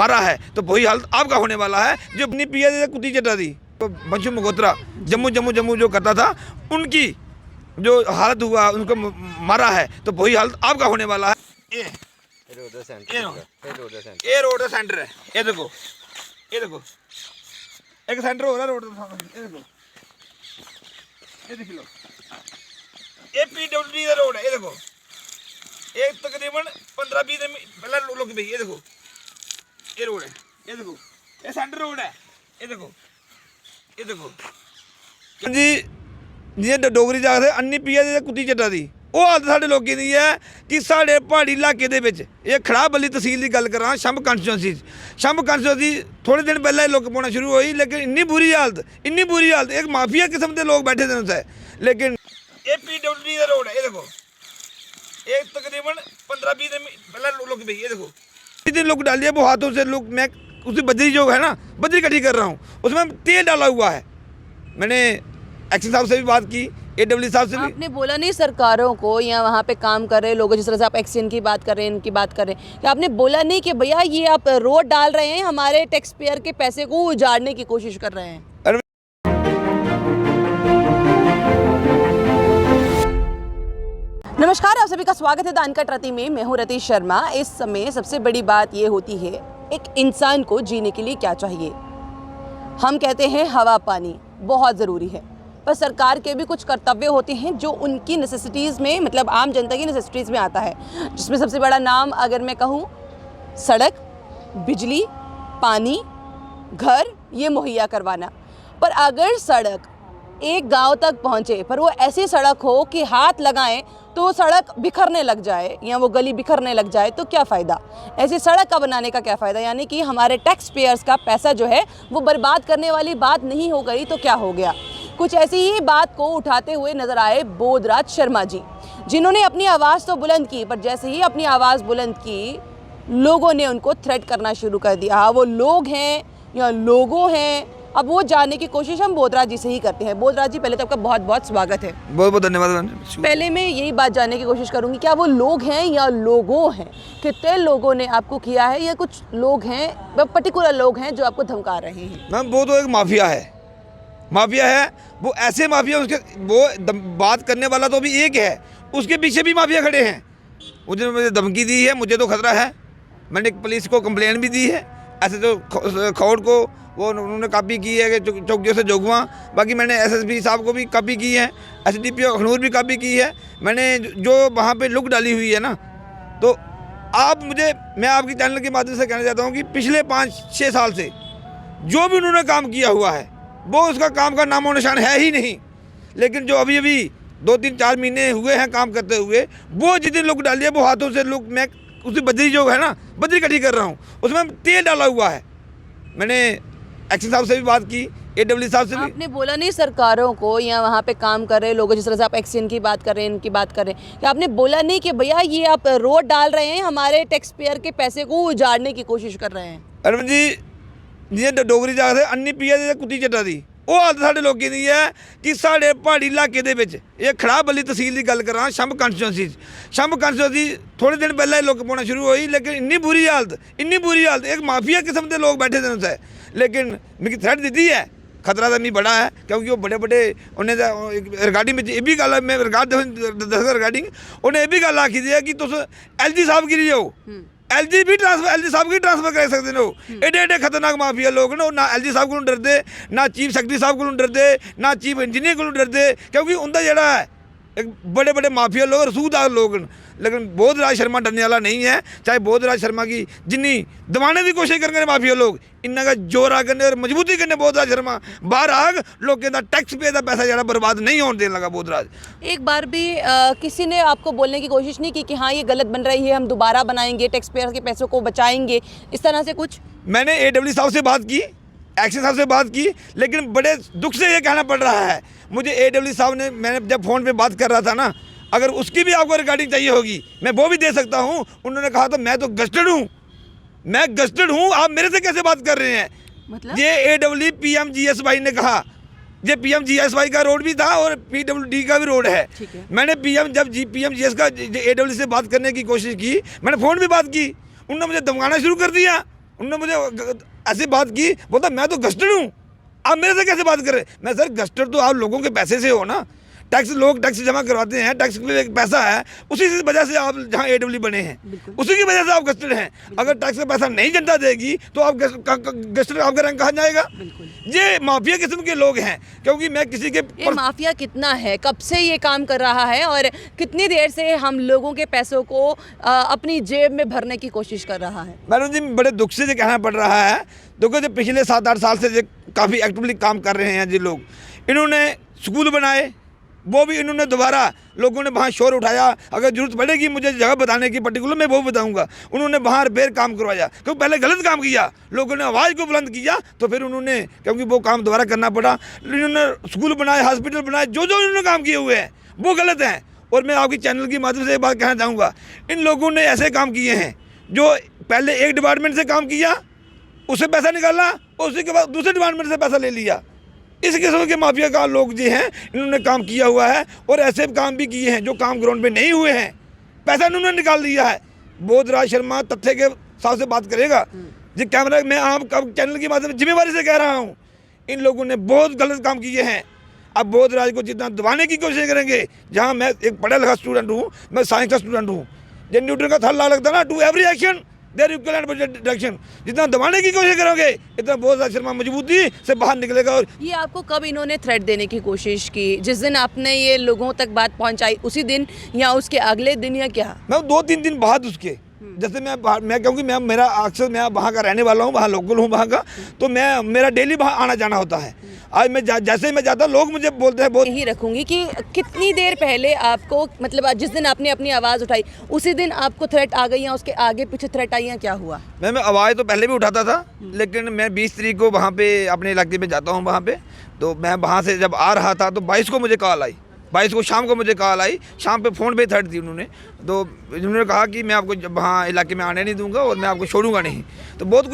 मारा है तो वही हाल आपका होने वाला है। जो अपनी पिया कुत्ती चटा दी तो बंशु मल्होत्रा जम्मू जो करता था उनकी जो हालत हुआ उनको मारा है तो वही हाल आपका होने वाला है। ये रोड सेंटर है, ये देखो एक सेंटर हो रहा है रोड, ये देख लो, ये PWD का रोड है, ये देखो एक तकरीबन 15-20 दिन पहले लोग भाई ये देखो ये रोड है, ये देखो ये सेंटर रोड है, ये देखो जी जियां डोगरी जाखदे अन्नी पिया ते कुत्ती चटा दी वो हालत साढ़े लोगों की है कि साढ़े पहाड़ी इलाके दे विच ये खड़ाबली तहसील की गल करा छंब कंस्टिट्यूंसी थोड़े दिन पहले लोग पाना शुरू हुई लेकिन इन्नी बुरी हालत एक माफिया किस्म के लोग बैठे थे उनसे। लेकिन ये PWD का रोड है, ये देखो एक तकरीबन 15-20 दिन पहले लोग भाई ये देखो दिन लोग डालिए वो हाथों से लोग मैं उसी बजरी जो है ना बजरी इकट्ठी कर रहा हूँ उसमें तेल डाला हुआ है। मैंने एक्शन साहब से भी बात की, AWD साहब से भी। आपने बोला नहीं सरकारों को या वहाँ पे काम कर रहे लोगों जिस तरह से आप एक्शन की बात कर रहे हैं इनकी बात कर रहे हैं कि आपने बोला नहीं कि भैया ये आप रोड डाल रहे हैं हमारे टैक्स पेयर के पैसे को उजाड़ने की कोशिश कर रहे हैं। नमस्कार, आप सभी का स्वागत है द अनकट रति में। मैं हूँ रति शर्मा। इस समय सबसे बड़ी बात ये होती है एक इंसान को जीने के लिए क्या चाहिए। हम कहते हैं हवा पानी बहुत ज़रूरी है पर सरकार के भी कुछ कर्तव्य होते हैं जो उनकी नेसेसिटीज़ में मतलब आम जनता की नेसेसिटीज़ में आता है, जिसमें सबसे बड़ा नाम अगर मैं कहूँ सड़क, बिजली, पानी, घर ये मुहैया करवाना। पर अगर सड़क एक गांव तक पहुंचे पर वो ऐसी सड़क हो कि हाथ लगाएं तो वो सड़क बिखरने लग जाए या वो गली बिखरने लग जाए तो क्या फ़ायदा। ऐसी सड़क का बनाने का क्या फ़ायदा, यानी कि हमारे टैक्स पेयर्स का पैसा जो है वो बर्बाद करने वाली बात नहीं हो गई तो क्या हो गया। कुछ ऐसी ही बात को उठाते हुए नजर आए बोधराज शर्मा जी, जिन्होंने अपनी आवाज़ तो बुलंद की पर जैसे ही अपनी आवाज़ बुलंद की लोगों ने उनको थ्रेट करना शुरू कर दिया। हाँ, वो लोग हैं या लोगों हैं, अब वो जानने की कोशिश हम बोधराज जी से ही करते हैं। बोधराज जी पहले तो आपका बहुत बहुत स्वागत है। बहुत बहुत धन्यवाद। पहले मैं यही बात जानने की कोशिश करूंगी, क्या वो लोग हैं या लोगों हैं? कितने लोगों ने आपको किया है या कुछ लोग हैं पर्टिकुलर लोग हैं जो आपको धमका रहे हैं? मैम वो तो एक माफिया है वो ऐसे माफिया उसके वो बात करने वाला तो अभी एक है, उसके पीछे भी माफिया खड़े हैं। उन्होंने मुझे धमकी दी है, मुझे तो खतरा है। मैंने पुलिस को कंप्लेंट भी दी है, ऐसे तो खौड़ को वो उन्होंने कॉपी की है कि चौकियों से जोगवा। बाकी मैंने SSP साहब को भी कॉपी की है, SDP अखनूर भी कॉपी की है। मैंने जो वहाँ पे लुक डाली हुई है ना, तो मैं आपकी चैनल के माध्यम से कहना चाहता हूँ कि पिछले 5-6 साल से जो भी उन्होंने काम किया हुआ है वो उसका काम का नामो निशान है ही नहीं। लेकिन जो अभी 2-3-4 महीने हुए हैं काम करते हुए, वो जितने लुक डाली है वो हाथों से लुक मैं उसी बजरी जो है ना बजरी इकट्ठी कर रहा हूँ उसमें तेल डाला हुआ है। मैंने एक्शन साहब से भी बात की, AWD साहब से भी। आपने बोला नहीं सरकारों को या वहाँ पे काम कर रहे लोगों जिस तरह से आप एक्शन की बात कर रहे हैं इनकी बात कर रहे हैं कि आपने बोला नहीं कि भैया ये आप रोड डाल रहे हैं हमारे टैक्स पेयर के पैसे को उजाड़ने की कोशिश कर रहे हैं। अरविंद जी जियां डोगरी जाखदे अन्नी पिया ते कुत्ती चटा दी वो हालत साढ़े लोगों की है कि साढ़े पहाड़ी इलाके दे विच ये खड़ाबली तहसील की गल करा छंब कंस्टिट्यूंसी थोड़े दिन पहले लोग पाना शुरू हुई लेकिन इन्नी बुरी हालत एक माफिया किस्म के लोग बैठे थे उनसे। लेकिन मिगी थ्रेट दी है, खतरा तो मी बड़ा है क्योंकि वो बड़े उन्हें रिगार्डिंग में ये भी गल मैं रिगार्डिंग उन्हें ये भी गल आखी दी है कि तुम LG साहब गिरी जाओ, LG साहब की ट्रांसफर कर सकते हो। एडे खतरनाक माफिया लोग ना LG साहब को डरते, ना चीफ सैकटरी साहब को डरते, ना चीफ इंजीनियर को डरते, क्योंकि उनका जड़ा है एक बड़े माफिया लोग रसूखदार लोग। लेकिन बोधराज शर्मा डरने वाला नहीं है। चाहे बोधराज शर्मा की जिन्नी दबाने की कोशिश करेंगे माफिया लोग, इन्ना का जोर आ करने और मजबूती करने बोधराज शर्मा बाहर आग लोगों का टैक्स पे का पैसा जरा बर्बाद नहीं होने देने लगा बोधराज। एक बार भी किसी ने आपको बोलने की कोशिश नहीं की कि हाँ ये गलत बन रही है, हम दोबारा बनाएंगे, टैक्स पेयर के पैसों को बचाएंगे, इस तरह से कुछ? मैंने AWD साहब से बात की, एक्शन साहब से बात की, लेकिन बड़े दुख से ये कहना पड़ रहा है मुझे AWD साहब ने, मैंने जब फ़ोन पे बात कर रहा था ना, अगर उसकी भी आपको रिकॉर्डिंग चाहिए होगी मैं वो भी दे सकता हूँ। उन्होंने कहा था मैं तो गस्टेड हूँ, आप मेरे से कैसे बात कर रहे हैं? मतलब ये AWD PMGSY ने कहा, ये PMGSY का रोड भी था और PWD का भी रोड है। मैंने PMGS का AWD से बात करने की कोशिश की, मैंने फ़ोन भी बात की, उन्होंने मुझे धमकाना शुरू कर दिया। उन्होंने मुझे ऐसी बात की, बोलता मैं तो गस्टर हूँ, आप मेरे से कैसे बात कर रहे? मैं सर गस्टर तो आप लोगों के पैसे से हो ना, टैक्स लोग टैक्स जमा करवाते हैं, टैक्स के एक पैसा है, उसी की वजह से आप जहाँ AW बने हैं, उसी की वजह से आप गस्टर हैं। अगर टैक्स का पैसा नहीं जनता देगी तो आप गस्टर आपका रंग कहाँ जाएगा? ये माफिया किस्म के लोग हैं, क्योंकि मैं किसी के ये माफिया कितना है, कब से ये काम कर रहा है और कितनी देर से हम लोगों के पैसों को अपनी जेब में भरने की कोशिश कर रहा है? मैडम जी बड़े दुख से ये कहना पड़ रहा है, देखो जो पिछले 7-8 साल से ये काफ़ी एक्टिवली काम कर रहे हैं जी लोग। इन्होंने स्कूल बनाए, वो भी इन्होंने दोबारा लोगों ने वहाँ शोर उठाया, अगर जरूरत पड़ेगी मुझे जगह बताने की पर्टिकुलर मैं वो बताऊंगा। उन्होंने वहाँ रिपेयर काम करवाया, क्योंकि पहले गलत काम किया, लोगों ने आवाज़ को बुलंद किया, तो फिर उन्होंने क्योंकि वो काम दोबारा करना पड़ा। इन्होंने स्कूल बनाए, हॉस्पिटल बनाए, जो जो इन्होंने काम किए हुए हैं वो गलत हैं। और मैं आपकी चैनल की माध्यम से एक बात कहना चाहूँगा, इन लोगों ने ऐसे काम किए हैं जो पहले एक डिपार्टमेंट से काम किया, उससे पैसा निकाला और उसी के बाद दूसरे डिपार्टमेंट से पैसा ले लिया। इस किस्म के माफिया का लोग जो हैं इन्होंने काम किया हुआ है, और ऐसे काम भी किए हैं जो काम ग्राउंड पे नहीं हुए हैं, पैसा इन्होंने निकाल दिया है। बोधराज शर्मा तथ्य के साथ से बात करेगा जी, कैमरा मैं आप चैनल की माध्यम से जिम्मेवारी से कह रहा हूँ, इन लोगों ने बहुत गलत काम किए हैं। अब बोधराज को जितना दबाने की कोशिश करेंगे, जहाँ मैं एक पढ़ा लिखा स्टूडेंट हूँ, मैं साइंस का स्टूडेंट हूँ, जब न्यूटन का थर्ड लॉ लगता ना, to every action there equal and direction, जितना दबाने की कोशिश करोगे इतना बोधराज शर्मा मजबूती से बाहर निकलेगा। और ये आपको कब इन्होंने थ्रेट देने की कोशिश की? जिस दिन आपने ये लोगों तक बात पहुंचाई उसी दिन या उसके अगले दिन या क्या? मैं 2-3 दिन बाद उसके, जैसे मैं क्योंकि मैं मेरा अक्सर मैं वहाँ का रहने वाला हूँ, वहाँ लोकल हूँ वहाँ का, तो मेरा डेली वहाँ आना जाना होता है। आज मैं जैसे ही मैं जाता लोग मुझे बोलते हैं बहुत। यही रखूंगी कि कितनी देर पहले आपको, मतलब जिस दिन आपने अपनी आवाज़ उठाई उसी दिन आपको थ्रेट आ गई या उसके आगे पीछे थ्रेट आई या क्या हुआ? मैं आवाज़ तो पहले भी उठाता था, लेकिन मैं 20 तारीख को वहाँ पे अपने इलाके में जाता हूँ वहाँ पे, तो मैं वहाँ से जब आ रहा था तो 22 को मुझे कॉल आई, 22 को शाम को मुझे कॉल आई, शाम पे फ़ोन पे थर्ड दी उन्होंने, तो उन्होंने कहा कि मैं आपको वहाँ इलाके में आने नहीं दूंगा और मैं आपको छोड़ूंगा नहीं। तो बहुत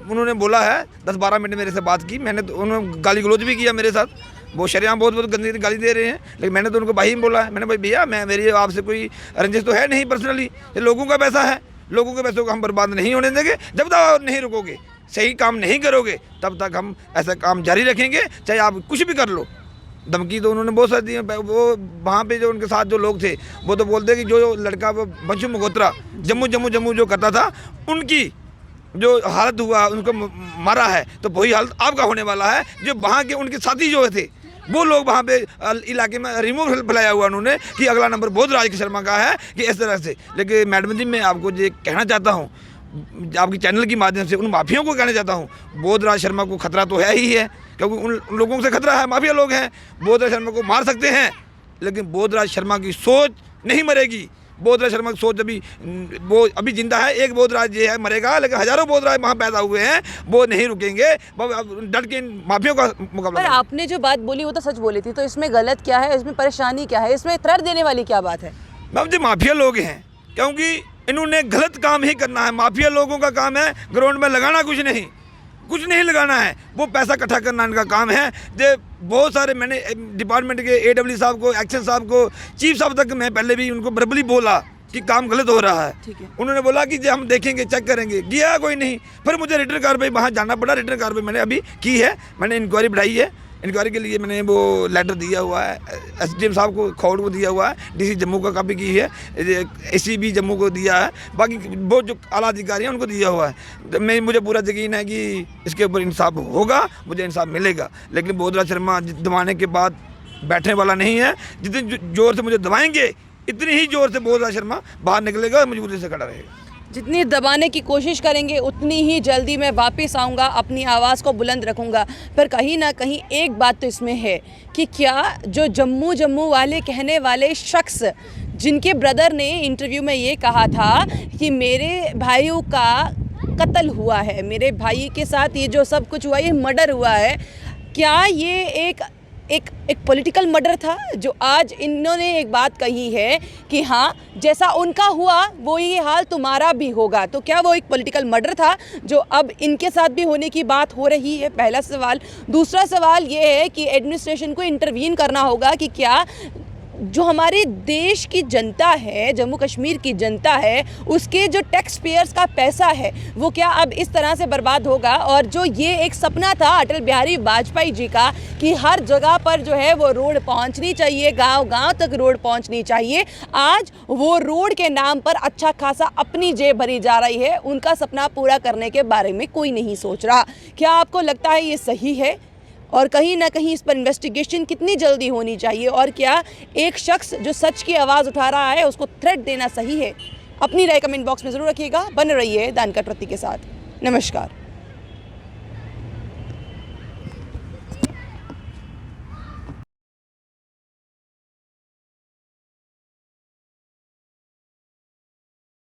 उन्होंने बोला है, 10-12 मिनट मेरे से बात की मैंने, तो उन्होंने गाली गलौज भी किया मेरे साथ, वो शरेआम बहुत गंदी गाली दे रहे हैं, लेकिन मैंने तो उनको भाई बोला है, मैंने भाई भैया मेरी आपसे कोई रंजिश तो है नहीं पर्सनली, ये लोगों का पैसा है, लोगों के पैसों को हम बर्बाद नहीं होने देंगे, जब तक आप नहीं रुकोगे, सही काम नहीं करोगे तब तक हम ऐसा काम जारी रखेंगे, चाहे आप कुछ भी कर लो। धमकी तो उन्होंने बहुत सारी दी। वो वहाँ पे जो उनके साथ जो लोग थे वो तो बोलते कि जो लड़का वो बंशु मगोत्रा जम्मू जो करता था, उनकी जो हालत हुआ, उनको मारा है, तो वही हालत आपका होने वाला है। जो वहाँ के उनके साथी जो थे वो लोग वहाँ पे इलाके में रिमूव फैलाया हुआ उन्होंने कि अगला नंबर बोधराज शर्मा का है, कि इस तरह से। लेकिन मैडम जी मैं आपको ये कहना चाहता हूँ, आपकी चैनल की माध्यम से उन माफियों को कहना चाहता हूँ, बोधराज शर्मा को खतरा तो है ही है, क्योंकि उन लोगों से खतरा है, माफिया लोग हैं, बोधराज शर्मा को मार सकते हैं, लेकिन बोधराज शर्मा की सोच नहीं मरेगी। बोधराज शर्मा की सोच वो अभी जिंदा है, एक बोधराज ये है मरेगा, लेकिन हजारों बोधराज वहाँ पैदा हुए हैं, वो नहीं रुकेंगे, डट के माफियों का मुकाबला। पर आपने जो बात बोली वो तो सच बोली थी, तो इसमें गलत क्या है, इसमें परेशानी क्या है, इसमें थ्रेट देने वाली क्या बात है? मैम जी माफिया लोग हैं, क्योंकि इन्होंने गलत काम ही करना है। माफिया लोगों का काम है ग्राउंड में लगाना कुछ नहीं लगाना है, वो पैसा इकट्ठा करना इनका काम है। जो बहुत सारे मैंने डिपार्टमेंट के AW साहब को, एक्शन साहब को, चीफ साहब तक मैं पहले भी उनको वर्बली बोला कि काम गलत हो रहा है। उन्होंने बोला कि हम देखेंगे, चेक करेंगे, गया कोई नहीं। फिर मुझे रिटर्न कार्रवाई वहाँ जाना पड़ा, रिटर्न कार्रवाई मैंने अभी की है, मैंने इंक्वायरी बढ़ाई है, इंक्वायरी के लिए मैंने वो लेटर दिया हुआ है, SDM साहब को, खौड़ को दिया हुआ है, DC जम्मू का कापी की है, ACB जम्मू को दिया है, बाकी वो जो आला अधिकारी हैं उनको दिया हुआ है। मुझे पूरा यकीन है कि इसके ऊपर इंसाफ होगा, मुझे इंसाफ मिलेगा। लेकिन बोधराज शर्मा दबाने के बाद बैठने वाला नहीं है, जितनी जोर से मुझे दबाएंगे इतनी ही जोर से बोधराज शर्मा बाहर निकलेगा और मजबूती से खड़ा रहेगा। जितनी दबाने की कोशिश करेंगे उतनी ही जल्दी मैं वापस आऊँगा, अपनी आवाज़ को बुलंद रखूँगा। पर कहीं ना कहीं एक बात तो इसमें है कि क्या जो जम्मू वाले कहने वाले शख्स, जिनके ब्रदर ने इंटरव्यू में ये कहा था कि मेरे भाइयों का कत्ल हुआ है, मेरे भाई के साथ ये जो सब कुछ हुआ, ये मर्डर हुआ है, क्या ये एक पॉलिटिकल मर्डर था? जो आज इन्होंने एक बात कही है कि हाँ जैसा उनका हुआ वो ये हाल तुम्हारा भी होगा, तो क्या वो एक पॉलिटिकल मर्डर था जो अब इनके साथ भी होने की बात हो रही है? पहला सवाल। दूसरा सवाल ये है कि एडमिनिस्ट्रेशन को इंटरवीन करना होगा कि क्या जो हमारे देश की जनता है, जम्मू कश्मीर की जनता है, उसके जो टैक्स पेयर्स का पैसा है वो क्या अब इस तरह से बर्बाद होगा? और जो ये एक सपना था अटल बिहारी वाजपेयी जी का कि हर जगह पर जो है वो रोड पहुंचनी चाहिए, गांव-गांव तक रोड पहुंचनी चाहिए, आज वो रोड के नाम पर अच्छा खासा अपनी जेब भरी जा रही है। उनका सपना पूरा करने के बारे में कोई नहीं सोच रहा। क्या आपको लगता है ये सही है? और कहीं ना कहीं इस पर इन्वेस्टिगेशन कितनी जल्दी होनी चाहिए? और क्या एक शख्स जो सच की आवाज़ उठा रहा है उसको थ्रेट देना सही है? अपनी राय कमेंट बॉक्स में ज़रूर रखिएगा। बने रहिए द अनकट प्रति के साथ। नमस्कार।